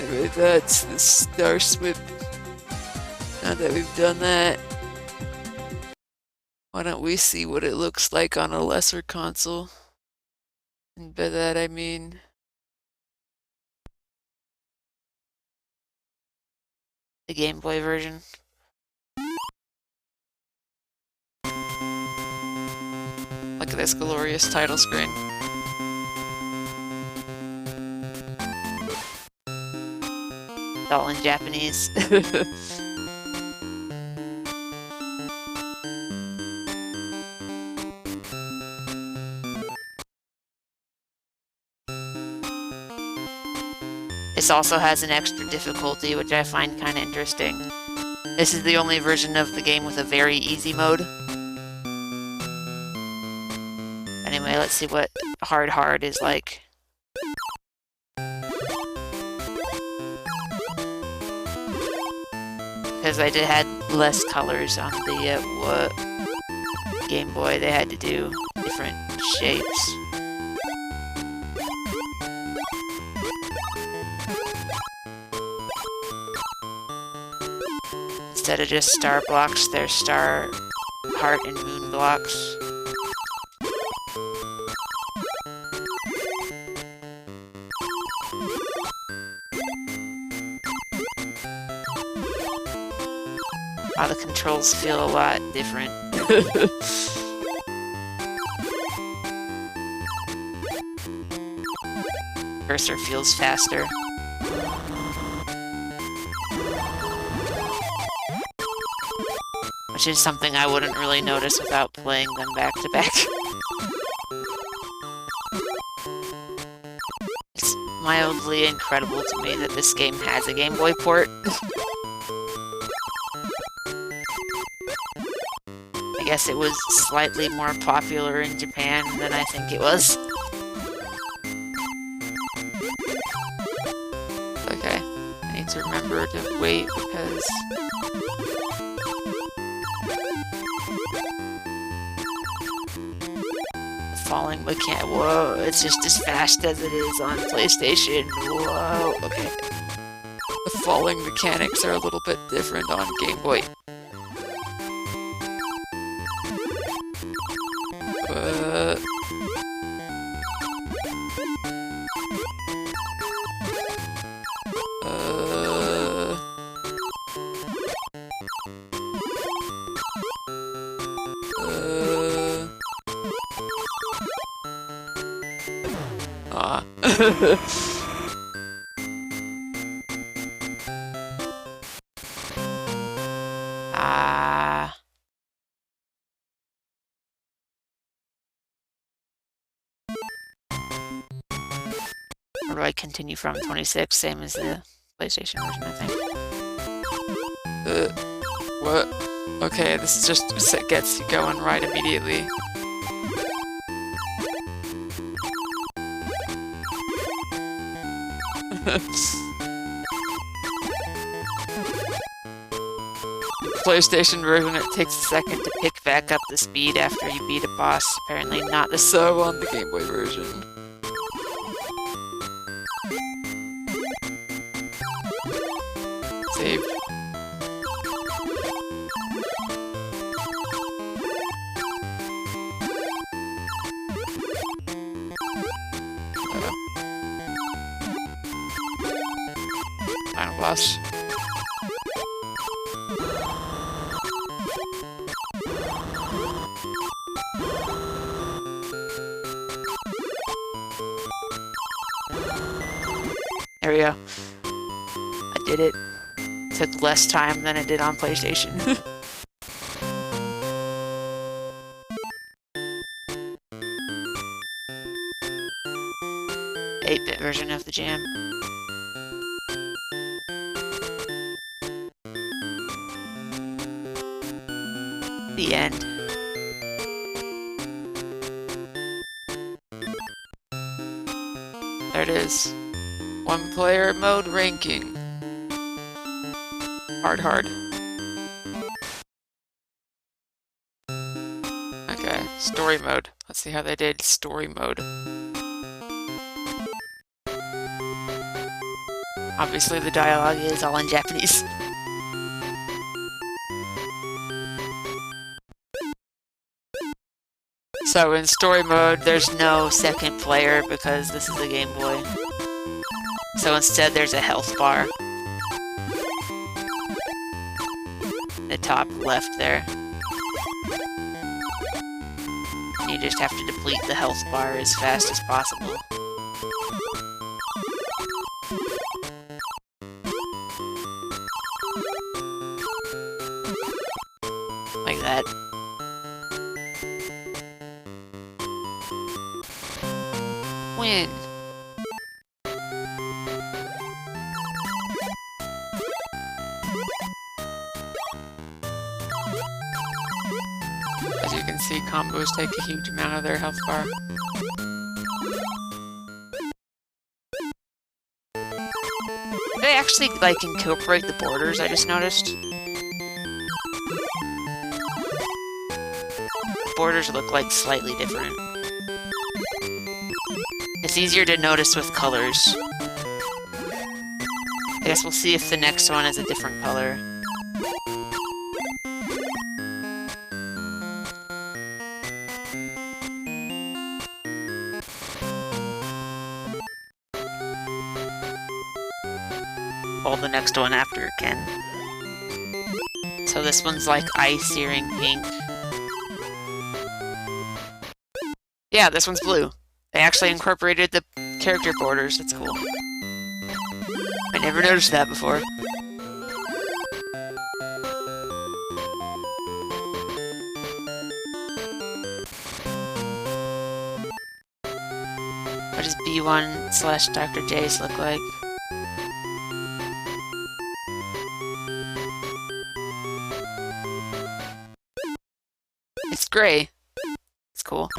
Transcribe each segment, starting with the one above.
Anyway, that's the Star Swip. Now that we've done that, why don't we see what it looks like on a lesser console? And by that I mean the Game Boy version. Look at this glorious title screen. It's all in Japanese. This also has an extra difficulty, which I find kind of interesting. This is the only version of the game with a very easy mode. Anyway, let's see what hard is like. Because I had less colors on the Game Boy, they had to do different shapes. Instead of just star blocks, they're star, heart, and moon blocks. Wow, the controls feel a lot different. Cursor feels faster. Which is something I wouldn't really notice without playing them back to back. It's mildly incredible to me that this game has a Game Boy port. I guess it was slightly more popular in Japan than I think it was. Okay, I need to remember to wait because falling mechanic. Whoa, it's just as fast as it is on PlayStation. Whoa, okay. the falling mechanics are a little bit different on Game Boy. Or do I continue from 26, same as the PlayStation version, I think? What? Okay, this just gets you going right immediately. PlayStation version, it takes a second to pick back up the speed after you beat a boss. Apparently not the so on the Game Boy version. Save. Final boss. There we go. I did it. Took less time than it did on PlayStation. 8-bit version of the jam. The end. There it is. One player mode ranking. Hard. Okay, story mode. Let's see how they did story mode. Obviously, the dialogue is all in Japanese. So in story mode, there's no second player because this is a Game Boy. So instead, there's a health bar. The top left there. You just have to deplete the health bar as fast as possible. Like that. Win. As you can see, combos take a huge amount of their health bar. They actually, like, incorporate the borders, I just noticed. The borders look, like, slightly different. It's easier to notice with colors. I guess we'll see if the next one is a different color. Hold the next one after it can. So this one's like eye-searing pink. Yeah, this one's blue. They actually incorporated the character borders. That's cool. I never noticed that before. What does B1/Dr. J's look like? It's gray. It's cool.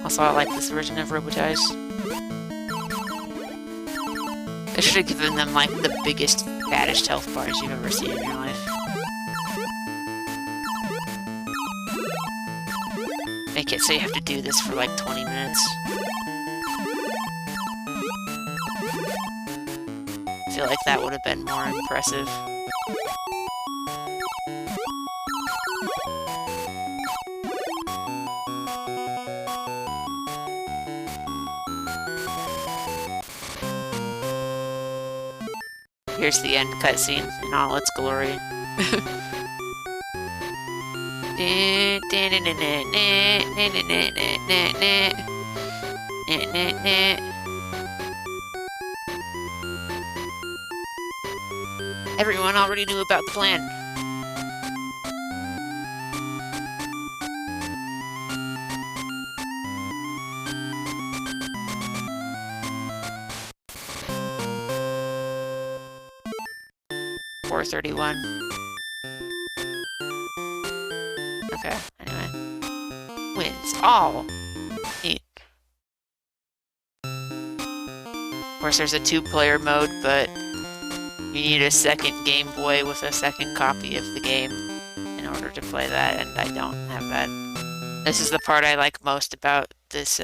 Also, I like this version of Robotize. They should have given them, like, the biggest, fattest health bars you've ever seen in your life. Make it so you have to do this for, like, 20 minutes. I feel like that would have been more impressive. Here's the end cutscene in all its glory. Everyone already knew about the plan. .431. Okay, anyway. Wins all. Neat. Of course, there's a two-player mode, but you need a second Game Boy with a second copy of the game in order to play that, and I don't have that. This is the part I like most about this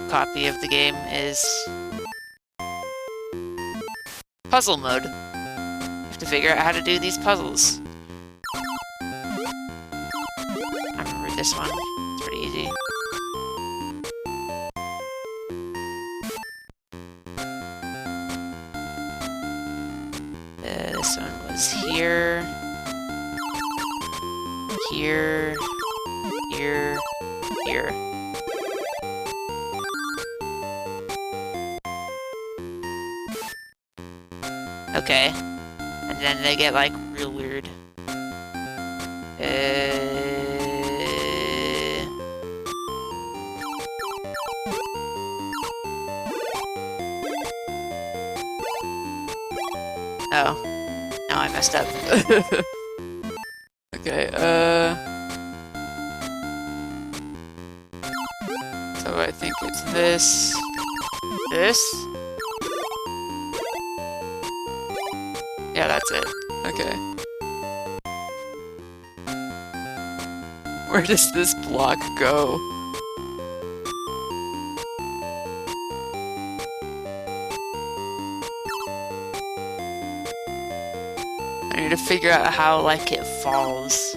copy of the game is puzzle mode. You have to figure out how to do these puzzles. I remember this one. It's pretty easy. This one was here. Here. Here. Here. Okay. And then they get, like, real weird. Oh. No, I messed up. Okay, so I think it's this. This? Yeah, that's it. Okay. Where does this block go? I need to figure out how, like, it falls.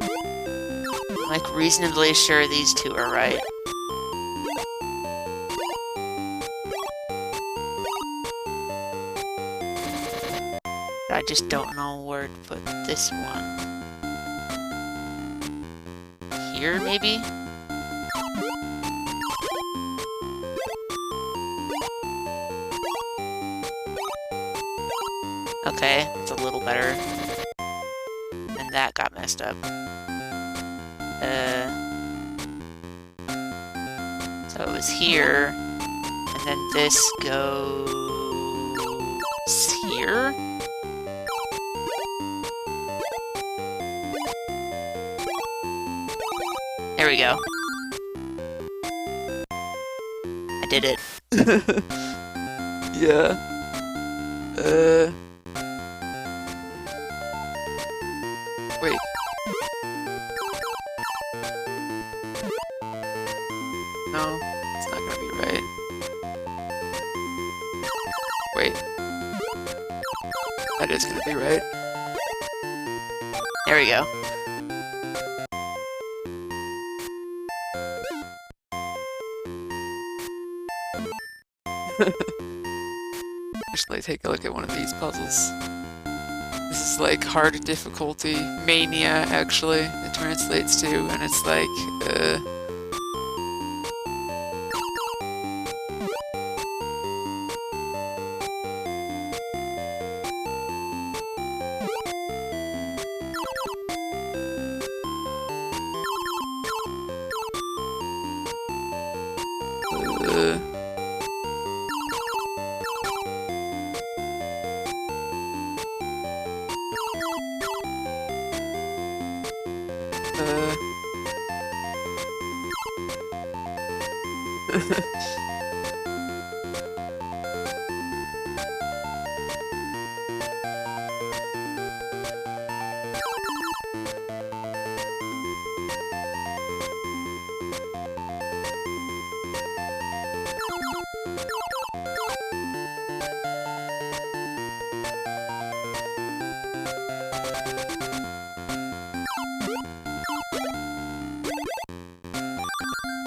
I'm, like, reasonably sure these two are right. I just don't know where to put this one. Here, maybe? Okay, it's a little better. And that got messed up. So it was here, and then this goes here? There we go. I did it. Yeah. Wait. No, it's not gonna be right. Wait. That is gonna be right. There we go. Actually, take a look at one of these puzzles. This is like hard difficulty, mania actually, it translates to, and it's like,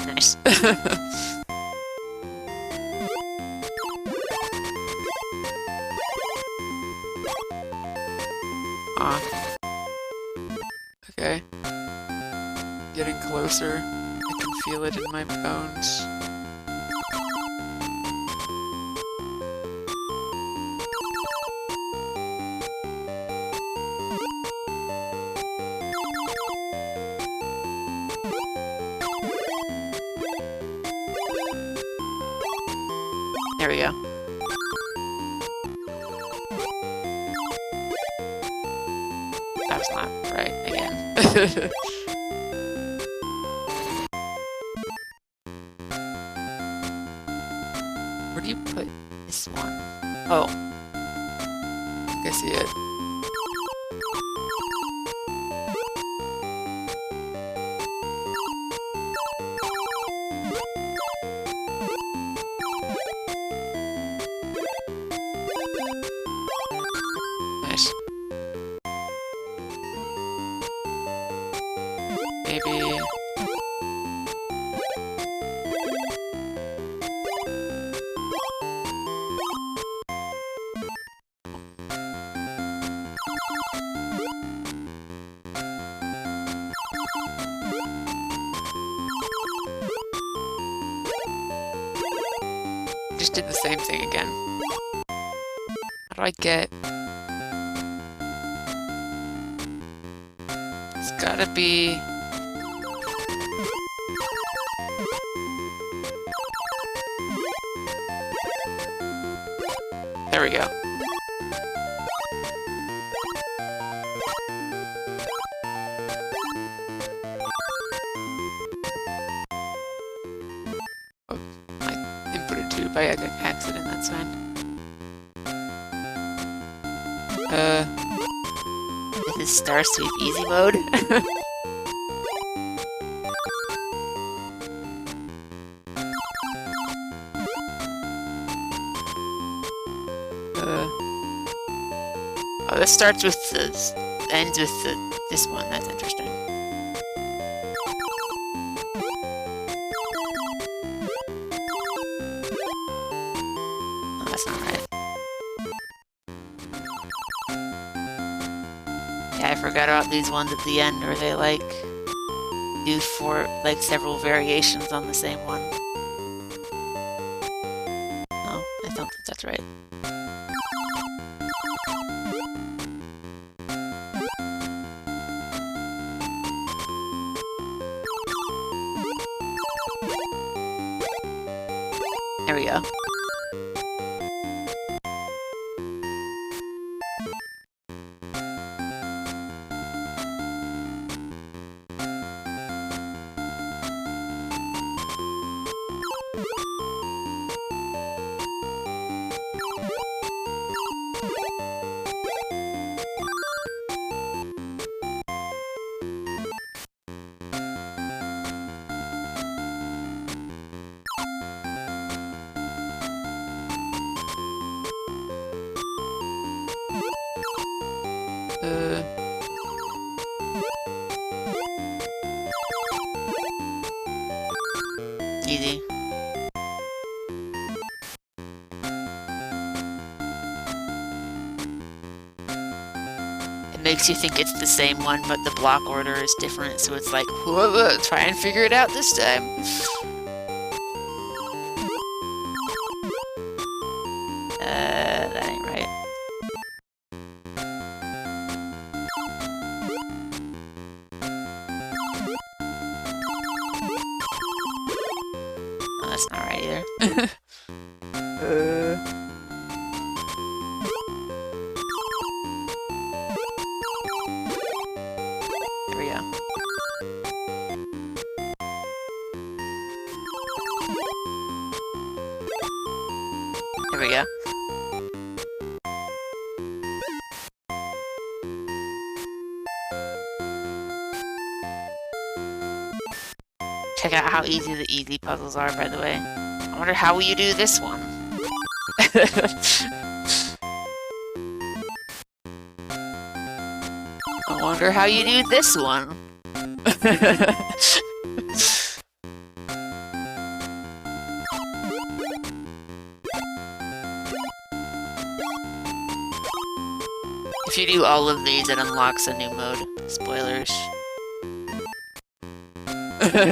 nice. Okay. Getting closer. I can feel it in my bones. There we go. That's not right again. Where do you put this one? Oh. I see it. Nice. Maybe... Just did the same thing again. How do I get... It's gotta be... There we go. Oh, I inputted 2 by accident, that's fine. This is Star Sweep Easy mode. it starts with the ends with this one. That's interesting. Oh, that's not right. Yeah, I forgot about these ones at the end where they like do like several variations on the same one. No, I don't think that's right. There we go. Easy. It makes you think it's the same one, but the block order is different, so it's like, whoa, try and figure it out this time. That ain't right. Oh, that's not right either. There we go. There we go. Check out how easy the easy puzzles are, by the way. I wonder how will you do this one? I wonder how you do this one. If you do all of these, it unlocks a new mode. Spoilers.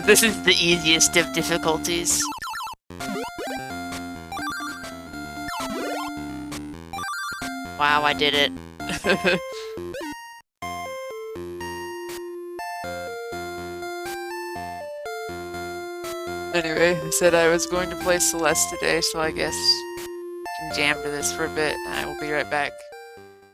This is the easiest of difficulties. Wow, I did it. Anyway, I said I was going to play Celeste today, so I guess I can jam to this for a bit, and I will be right back.